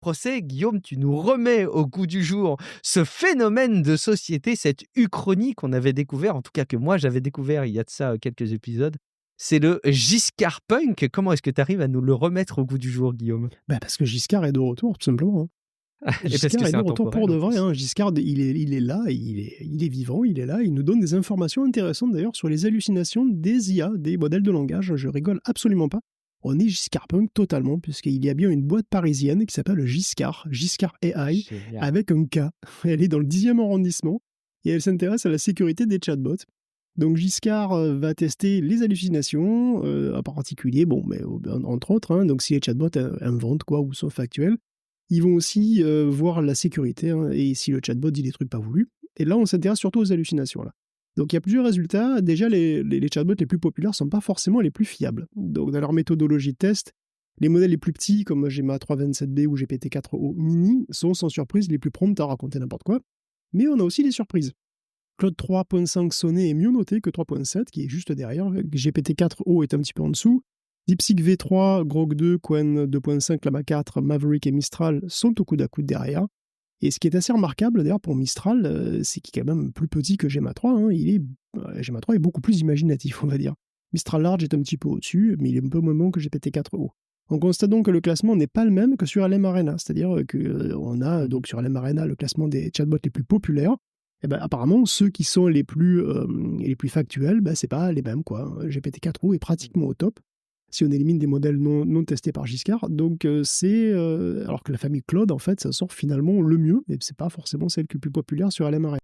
procès, Guillaume, tu nous remets au goût du jour ce phénomène de société, cette uchronie qu'on avait découvert, en tout cas que moi j'avais découvert il y a de ça quelques épisodes. C'est le Giscard Punk. Comment est-ce que tu arrives à nous le remettre au goût du jour, Guillaume? Bah, parce que Giscard est de retour, tout simplement, hein. Et parce que Giscard est c'est de retour intemporel pour de en vrai, plus. hein. Giscard, il est là, il est vivant, il est là, il nous donne des informations intéressantes d'ailleurs sur les hallucinations des IA, des modèles de langage. Je rigole absolument pas. On est Giscard Punk totalement, puisqu'il y a bien une boîte parisienne qui s'appelle Giscard AI, Génial. avec un K. Elle est dans le 10e arrondissement et elle s'intéresse à la sécurité des chatbots. Donc Giscard va tester les hallucinations, en particulier, bon, mais entre autres, hein, donc si les chatbots inventent quoi ou sont factuels. Ils vont aussi voir la sécurité, hein, et si le chatbot dit des trucs pas voulus. Et là, on s'intéresse surtout aux hallucinations. Là. Donc il y a plusieurs résultats. Déjà, les chatbots les plus populaires ne sont pas forcément les plus fiables. Donc dans leur méthodologie de test, les modèles les plus petits, comme Gemma 327B ou GPT-4o mini, sont sans surprise les plus prompts à raconter n'importe quoi. Mais on a aussi des surprises. Claude 3.5 Sonnet est mieux noté que 3.7, qui est juste derrière. GPT-4o est un petit peu en dessous. DeepSeek V3, Grok 2, Qwen 2.5, Llama 4, Maverick et Mistral sont au coude à coude derrière. Et ce qui est assez remarquable d'ailleurs pour Mistral, c'est qu'il est quand même plus petit que Gemma 3. Hein. Gemma 3 est beaucoup plus imaginatif, on va dire. Mistral Large est un petit peu au-dessus, mais il est un peu moins bon que GPT-4o. On constate donc que le classement n'est pas le même que sur LM Arena, c'est-à-dire qu'on a donc sur LM Arena le classement des chatbots les plus populaires. Et ben, apparemment, ceux qui sont les plus factuels, ben, c'est pas les mêmes, quoi. GPT-4o est pratiquement au top, si on élimine des modèles non testés par Giscard. Donc, alors que la famille Claude, en fait, ça sort finalement le mieux, et c'est pas forcément celle qui est plus populaire sur LM Arena.